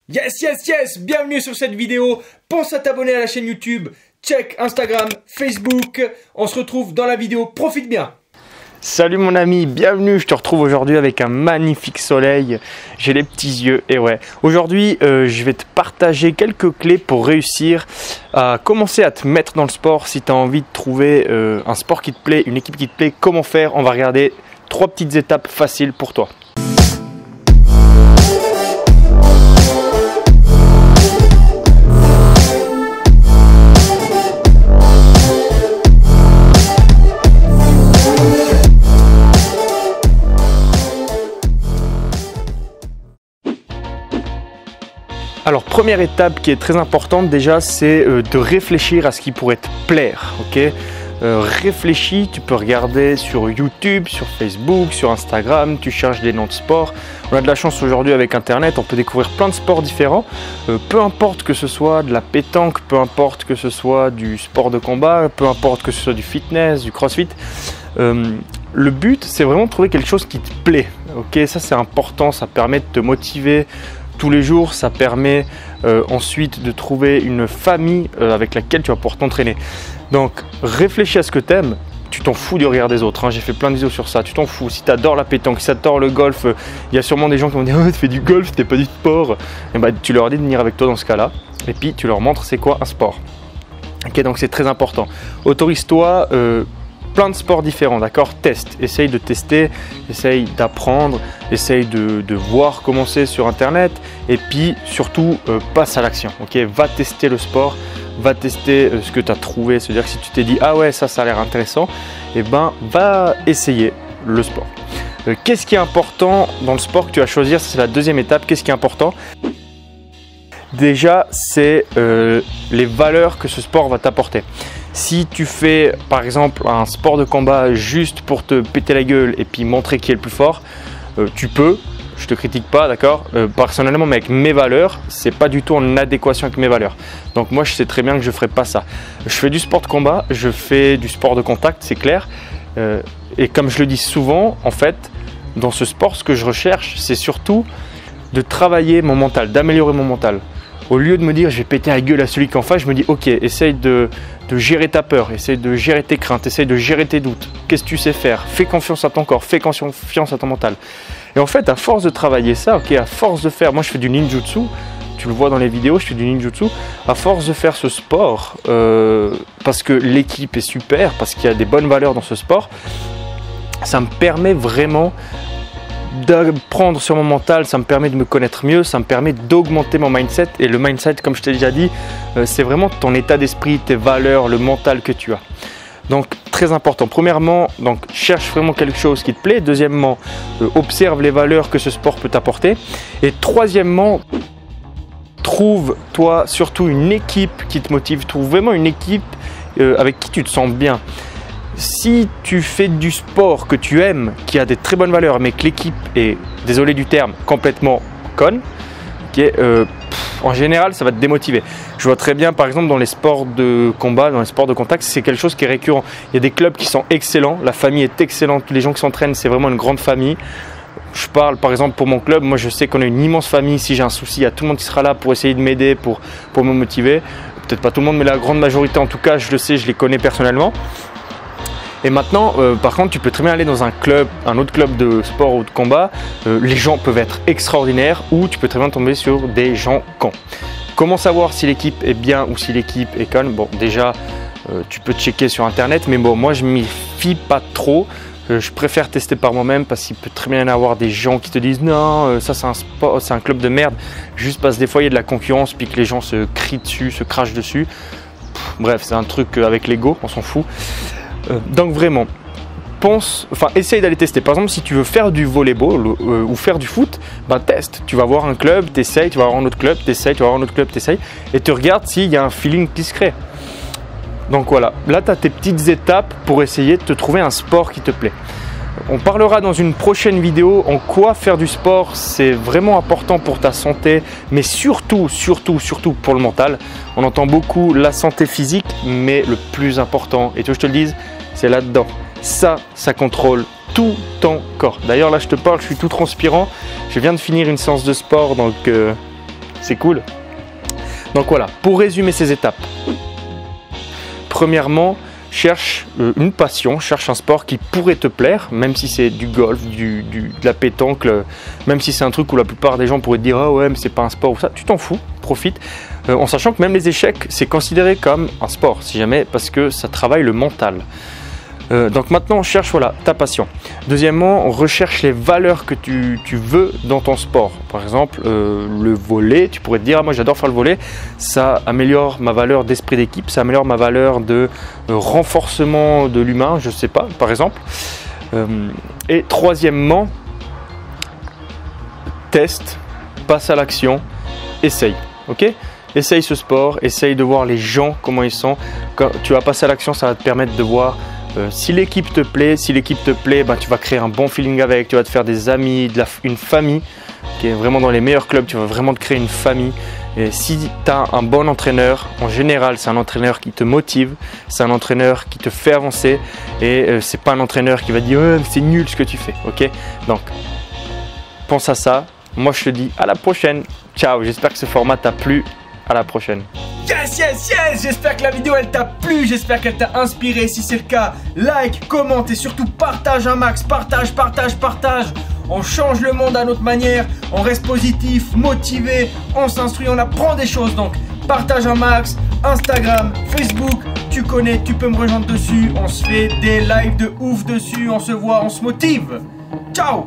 Yes, yes, yes, bienvenue sur cette vidéo. Pense à t'abonner à la chaîne YouTube, check Instagram, Facebook. On se retrouve dans la vidéo, profite bien. Salut mon ami, bienvenue, je te retrouve aujourd'hui avec un magnifique soleil. J'ai les petits yeux et ouais. Aujourd'hui, je vais te partager quelques clés pour réussir à commencer à te mettre dans le sport. Si tu as envie de trouver un sport qui te plaît, une équipe qui te plaît, comment faire. On va regarder 3 petites étapes faciles pour toi. Alors première étape qui est très importante déjà, c'est de réfléchir à ce qui pourrait te plaire, ok? Réfléchis, tu peux regarder sur YouTube, sur Facebook, sur Instagram, tu cherches des noms de sport. On a de la chance aujourd'hui avec Internet, on peut découvrir plein de sports différents. Peu importe que ce soit de la pétanque, peu importe que ce soit du sport de combat, peu importe que ce soit du fitness, du crossfit. Le but, c'est vraiment de trouver quelque chose qui te plaît, ok? Ça c'est important, ça permet de te motiver tous les jours, ça permet ensuite de trouver une famille avec laquelle tu vas pouvoir t'entraîner. Donc réfléchis à ce que tu aimes, tu t'en fous du regard des autres, hein. J'ai fait plein de vidéos sur ça, tu t'en fous. Si tu adores la pétanque, si tu adores le golf, il y a sûrement des gens qui vont dire oh, tu fais du golf, t'es pas du sport. Et bah, tu leur dis de venir avec toi dans ce cas-là, et puis tu leur montres c'est quoi un sport. Ok, donc c'est très important. Autorise-toi plein de sports différents, d'accord? Teste, essaye de tester, essaye d'apprendre, essaye de voir comment c'est sur internet et puis surtout passe à l'action, ok? Va tester le sport, va tester ce que tu as trouvé, c'est-à-dire que si tu t'es dit ah ouais ça a l'air intéressant, et ben va essayer le sport. Qu'est-ce qui est important dans le sport que tu vas choisir? C'est la deuxième étape. Qu'est-ce qui est important? Déjà, c'est les valeurs que ce sport va t'apporter. Si tu fais par exemple un sport de combat juste pour te péter la gueule et puis montrer qui est le plus fort, tu peux, je te critique pas, d'accord? Personnellement, mais avec mes valeurs, c'est pas du tout en adéquation avec mes valeurs. Donc moi, je sais très bien que je ferai pas ça. Je fais du sport de combat, je fais du sport de contact, c'est clair. Et comme je le dis souvent, en fait, dans ce sport, ce que je recherche, c'est surtout de travailler mon mental, d'améliorer mon mental. Au lieu de me dire je vais péter la gueule à celui qui est en face, je me dis ok, essaye de gérer ta peur, essaye de gérer tes craintes, essaye de gérer tes doutes. Qu'est-ce que tu sais faire? Fais confiance à ton corps, fais confiance à ton mental. Et en fait, à force de travailler ça, ok, à force de faire, moi je fais du ninjutsu, tu le vois dans les vidéos, je fais du ninjutsu. À force de faire ce sport, parce que l'équipe est super, parce qu'il y a des bonnes valeurs dans ce sport, ça me permet vraiment d'apprendre sur mon mental, ça me permet de me connaître mieux, ça me permet d'augmenter mon mindset. Et le mindset, comme je t'ai déjà dit, c'est vraiment ton état d'esprit, tes valeurs, le mental que tu as. Donc très important. Premièrement, donc cherche vraiment quelque chose qui te plaît. Deuxièmement, observe les valeurs que ce sport peut t'apporter. Et troisièmement, trouve-toi surtout une équipe qui te motive. Trouve vraiment une équipe avec qui tu te sens bien. Si tu fais du sport que tu aimes, qui a des très bonnes valeurs, mais que l'équipe est, désolé du terme, complètement conne, okay, en général, ça va te démotiver. Je vois très bien, par exemple, dans les sports de combat, dans les sports de contact, c'est quelque chose qui est récurrent. Il y a des clubs qui sont excellents, la famille est excellente, les gens qui s'entraînent, c'est vraiment une grande famille. Je parle par exemple pour mon club, moi je sais qu'on a une immense famille. Si j'ai un souci, il y a tout le monde qui sera là pour essayer de m'aider, pour me motiver. Peut-être pas tout le monde, mais la grande majorité en tout cas, je le sais, je les connais personnellement. Et maintenant, par contre, tu peux très bien aller dans un club, un autre club de sport ou de combat. Les gens peuvent être extraordinaires ou tu peux très bien tomber sur des gens cons. Comment savoir si l'équipe est bien ou si l'équipe est conne? Bon, déjà, tu peux checker sur internet, mais bon, moi je m'y fie pas trop. Je préfère tester par moi-même parce qu'il peut très bien y avoir des gens qui te disent non, ça c'est un sport, c'est un club de merde, juste parce que des fois il y a de la concurrence puis que les gens se crient dessus, se crachent dessus. Bref, c'est un truc avec l'ego, on s'en fout. Donc vraiment, essaye d'aller tester. Par exemple, si tu veux faire du volleyball ou faire du foot, ben teste. Tu vas voir un club, t'essayes, tu vas voir un autre club, t'essayes, tu vas voir un autre club, t'essayes, et tu regardes s'il y a un feeling qui se crée. Donc voilà, là tu as tes petites étapes pour essayer de te trouver un sport qui te plaît. On parlera dans une prochaine vidéo en quoi faire du sport, c'est vraiment important pour ta santé, mais surtout pour le mental. On entend beaucoup la santé physique, mais le plus important, et tu veux que je te le dise, c'est là-dedans. Ça contrôle tout ton corps. D'ailleurs là je te parle, je suis tout transpirant. Je viens de finir une séance de sport, donc c'est cool. Donc voilà, pour résumer ces étapes. Premièrement, cherche une passion, cherche un sport qui pourrait te plaire, même si c'est du golf, de la pétanque, même si c'est un truc où la plupart des gens pourraient te dire ah ouais mais c'est pas un sport ou ça, tu t'en fous, profite, en sachant que même les échecs c'est considéré comme un sport si jamais, parce que ça travaille le mental. Donc maintenant cherche voilà, ta passion. Deuxièmement, recherche les valeurs que tu veux dans ton sport. Par exemple le volley, tu pourrais te dire ah, moi j'adore faire le volley, ça améliore ma valeur d'esprit d'équipe, ça améliore ma valeur de renforcement de l'humain, je sais pas, par exemple. Et troisièmement, teste, passe à l'action, essaye, ok? Essaye ce sport, essaye de voir les gens comment ils sont. Quand tu vas passer à l'action, ça va te permettre de voir si l'équipe te plaît. Si l'équipe te plaît, bah, tu vas créer un bon feeling avec, tu vas te faire des amis, une famille qui est vraiment dans les meilleurs clubs, tu vas vraiment te créer une famille. Et si tu as un bon entraîneur, en général c'est un entraîneur qui te motive, c'est un entraîneur qui te fait avancer et c'est pas un entraîneur qui va dire c'est nul ce que tu fais, ok? Donc pense à ça, moi je te dis à la prochaine, ciao, j'espère que ce format t'a plu, à la prochaine. Yes, yes, yes! J'espère que la vidéo elle t'a plu, j'espère qu'elle t'a inspiré. Si c'est le cas, like, commente et surtout partage un max. Partage. On change le monde à notre manière, on reste positif, motivé, on s'instruit, on apprend des choses. Donc partage un max, Instagram, Facebook, tu connais, tu peux me rejoindre dessus. On se fait des lives de ouf dessus, on se voit, on se motive. Ciao!